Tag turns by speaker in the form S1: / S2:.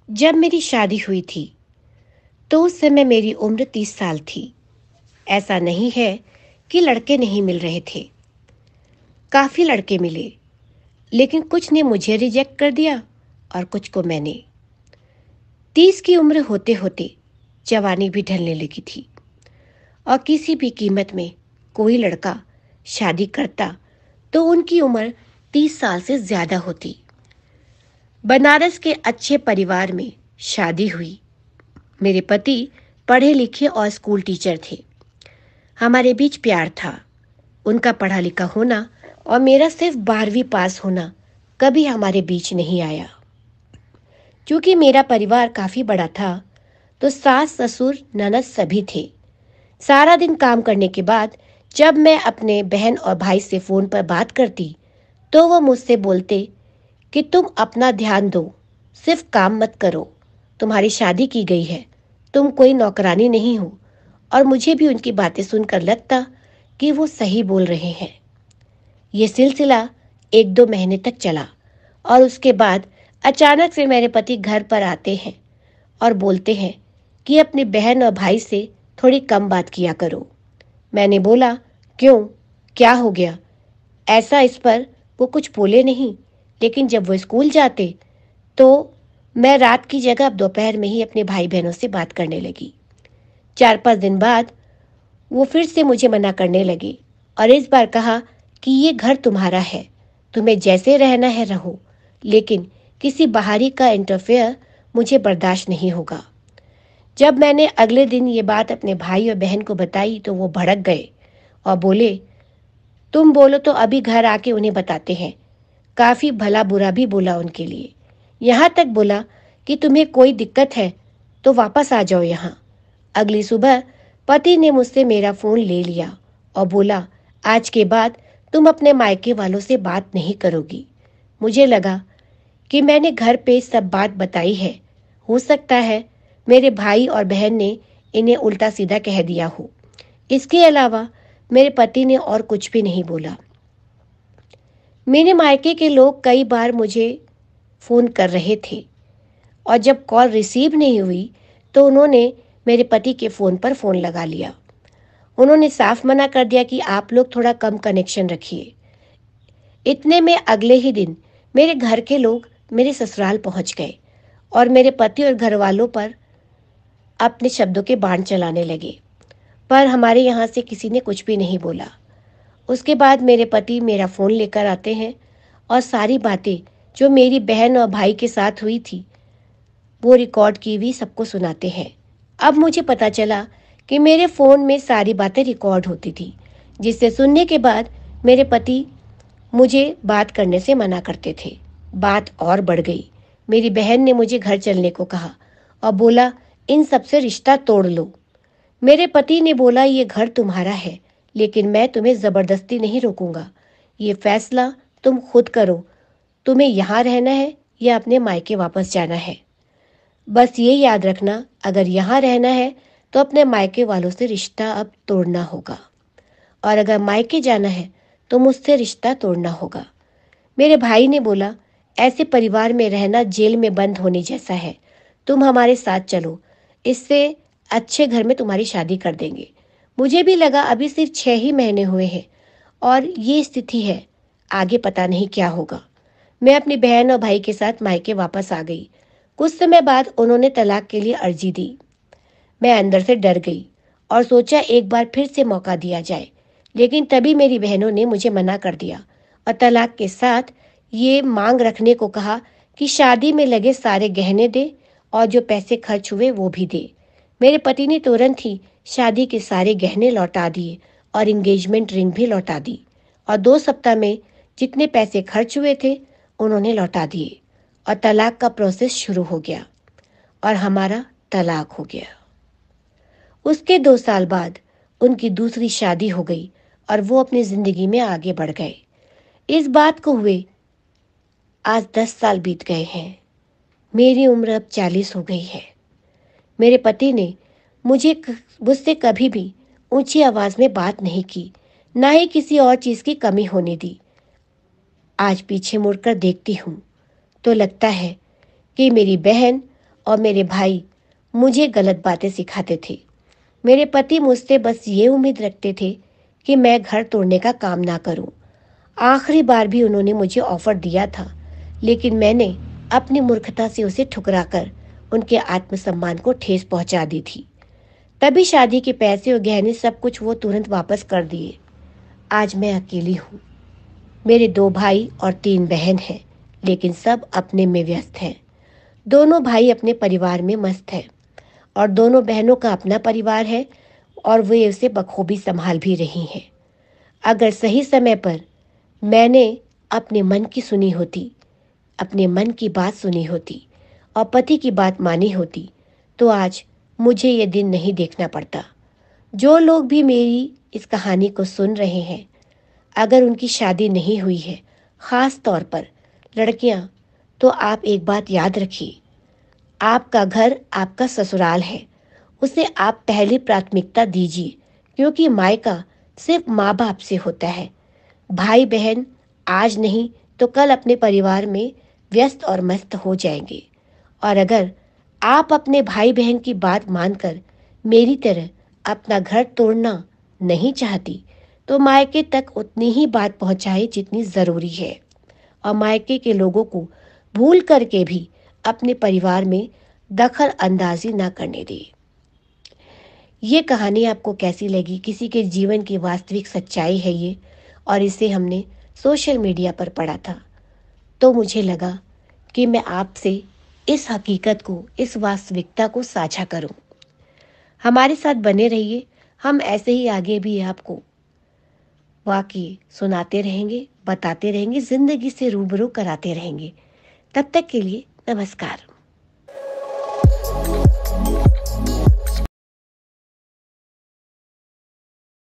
S1: जब मेरी शादी हुई थी तो उस समय मेरी उम्र 30 साल थी। ऐसा नहीं है कि लड़के नहीं मिल रहे थे। काफ़ी लड़के मिले, लेकिन कुछ ने मुझे रिजेक्ट कर दिया और कुछ को मैंने। 30 की उम्र होते होते जवानी भी ढलने लगी थी और किसी भी कीमत में कोई लड़का शादी करता तो उनकी उम्र 30 साल से ज़्यादा होती। बनारस के अच्छे परिवार में शादी हुई। मेरे पति पढ़े लिखे और स्कूल टीचर थे। हमारे बीच प्यार था। उनका पढ़ा लिखा होना और मेरा सिर्फ 12वीं पास होना कभी हमारे बीच नहीं आया। क्योंकि मेरा परिवार काफ़ी बड़ा था तो सास ससुर ननद सभी थे। सारा दिन काम करने के बाद जब मैं अपने बहन और भाई से फ़ोन पर बात करती तो वो मुझसे बोलते कि तुम अपना ध्यान दो, सिर्फ काम मत करो। तुम्हारी शादी की गई है, तुम कोई नौकरानी नहीं हो। और मुझे भी उनकी बातें सुनकर लगता कि वो सही बोल रहे हैं। ये सिलसिला 1-2 महीने तक चला और उसके बाद अचानक से मेरे पति घर पर आते हैं और बोलते हैं कि अपनी बहन और भाई से थोड़ी कम बात किया करो। मैंने बोला, क्यों, क्या हो गया? ऐसा इस पर वो कुछ बोले नहीं, लेकिन जब वो स्कूल जाते तो मैं रात की जगह अब दोपहर में ही अपने भाई बहनों से बात करने लगी। 4-5 दिन बाद वो फिर से मुझे मना करने लगे और इस बार कहा कि ये घर तुम्हारा है, तुम्हें जैसे रहना है रहो, लेकिन किसी बाहरी का इंटरफेयर मुझे बर्दाश्त नहीं होगा। जब मैंने अगले दिन ये बात अपने भाई और बहन को बताई तो वो भड़क गए और बोले, तुम बोलो तो अभी घर आके उन्हें बताते हैं। काफ़ी भला बुरा भी बोला उनके लिए। यहाँ तक बोला कि तुम्हें कोई दिक्कत है तो वापस आ जाओ यहाँ। अगली सुबह पति ने मुझसे मेरा फ़ोन ले लिया और बोला, आज के बाद तुम अपने मायके वालों से बात नहीं करोगी। मुझे लगा कि मैंने घर पे सब बात बताई है। हो सकता है मेरे भाई और बहन ने इन्हें उल्टा सीधा कह दिया हो। इसके अलावा मेरे पति ने और कुछ भी नहीं बोला। मेरे मायके के लोग कई बार मुझे फ़ोन कर रहे थे और जब कॉल रिसीव नहीं हुई तो उन्होंने मेरे पति के फ़ोन पर फ़ोन लगा लिया। उन्होंने साफ मना कर दिया कि आप लोग थोड़ा कम कनेक्शन रखिए। इतने में अगले ही दिन मेरे घर के लोग मेरे ससुराल पहुंच गए और मेरे पति और घर वालों पर अपने शब्दों के बाण चलाने लगे, पर हमारे यहाँ से किसी ने कुछ भी नहीं बोला। उसके बाद मेरे पति मेरा फ़ोन लेकर आते हैं और सारी बातें जो मेरी बहन और भाई के साथ हुई थी वो रिकॉर्ड की हुई सबको सुनाते हैं। अब मुझे पता चला कि मेरे फ़ोन में सारी बातें रिकॉर्ड होती थी, जिससे सुनने के बाद मेरे पति मुझे बात करने से मना करते थे। बात और बढ़ गई। मेरी बहन ने मुझे घर चलने को कहा और बोला, इन सब से रिश्ता तोड़ लो। मेरे पति ने बोला, ये घर तुम्हारा है, लेकिन मैं तुम्हें ज़बरदस्ती नहीं रोकूंगा। ये फैसला तुम खुद करो, तुम्हें यहाँ रहना है या अपने मायके वापस जाना है। बस ये याद रखना, अगर यहाँ रहना है तो अपने मायके वालों से रिश्ता अब तोड़ना होगा, और अगर मायके जाना है तो मुझसे रिश्ता तोड़ना होगा। मेरे भाई ने बोला, ऐसे परिवार में रहना जेल में बंद होने जैसा है। तुम हमारे साथ चलो, इससे अच्छे घर में तुम्हारी शादी कर देंगे। मुझे भी लगा अभी सिर्फ 6 ही महीने हुए हैं और ये स्थिति है, आगे पता नहीं क्या होगा। मैं अपनी बहन और भाई के साथ मायके वापस आ गई। कुछ समय बाद उन्होंने तलाक के लिए अर्जी दी। मैं अंदर से डर गई और सोचा एक बार फिर से मौका दिया जाए, लेकिन तभी मेरी बहनों ने मुझे मना कर दिया और तलाक के साथ ये मांग रखने को कहा कि शादी में लगे सारे गहने दे और जो पैसे खर्च हुए वो भी दे। मेरे पति ने तुरंत ही शादी के सारे गहने लौटा दिए और एंगेजमेंट रिंग भी लौटा दी, और 2 सप्ताह में जितने पैसे खर्च हुए थे उन्होंने लौटा दिए और तलाक का प्रोसेस शुरू हो गया और हमारा तलाक हो गया। उसके 2 साल बाद उनकी दूसरी शादी हो गई और वो अपनी जिंदगी में आगे बढ़ गए। इस बात को हुए आज 10 साल बीत गए हैं। मेरी उम्र अब 40 हो गई है। मेरे पति ने मुझसे कभी भी ऊंची आवाज में बात नहीं की, ना ही किसी और चीज की कमी होने दी। आज पीछे मुड़कर देखती हूँ तो लगता है कि मेरी बहन और मेरे भाई मुझे गलत बातें सिखाते थे। मेरे पति मुझसे बस ये उम्मीद रखते थे कि मैं घर तोड़ने का काम ना करूं। आखिरी बार भी उन्होंने मुझे ऑफर दिया था, लेकिन मैंने अपनी मूर्खता से उसे ठुकराकर उनके आत्मसम्मान को ठेस पहुंचा दी थी। तभी शादी के पैसे और गहने सब कुछ वो तुरंत वापस कर दिए। आज मैं अकेली हूँ। मेरे 2 भाई और 3 बहन हैं, लेकिन सब अपने में व्यस्त हैं। दोनों भाई अपने परिवार में मस्त हैं और दोनों बहनों का अपना परिवार है और वे उसे बखूबी संभाल भी रही हैं। अगर सही समय पर मैंने अपने मन की सुनी होती, अपने मन की बात सुनी होती और पति की बात मानी होती, तो आज मुझे ये दिन नहीं देखना पड़ता। जो लोग भी मेरी इस कहानी को सुन रहे हैं, अगर उनकी शादी नहीं हुई है, ख़ास तौर पर लड़कियां, तो आप एक बात याद रखिए, आपका घर आपका ससुराल है। उसे आप पहली प्राथमिकता दीजिए, क्योंकि मायका सिर्फ माँ बाप से होता है। भाई बहन आज नहीं तो कल अपने परिवार में व्यस्त और मस्त हो जाएंगे। और अगर आप अपने भाई बहन की बात मानकर मेरी तरह अपना घर तोड़ना नहीं चाहती, तो मायके तक उतनी ही बात पहुंचाए जितनी ज़रूरी है और मायके के लोगों को भूल करके भी अपने परिवार में दखल अंदाजी ना करने दे। ये कहानी आपको कैसी लगी? किसी के जीवन की वास्तविक सच्चाई है ये, और इसे हमने सोशल मीडिया पर पढ़ा था, तो मुझे लगा कि मैं आपसे इस हकीकत को, इस वास्तविकता को साझा करूं। हमारे साथ बने रहिए, हम ऐसे ही आगे भी आपको वाकई सुनाते रहेंगे, बताते रहेंगे, जिंदगी से रूबरू कराते रहेंगे। तब तक के लिए नमस्कार।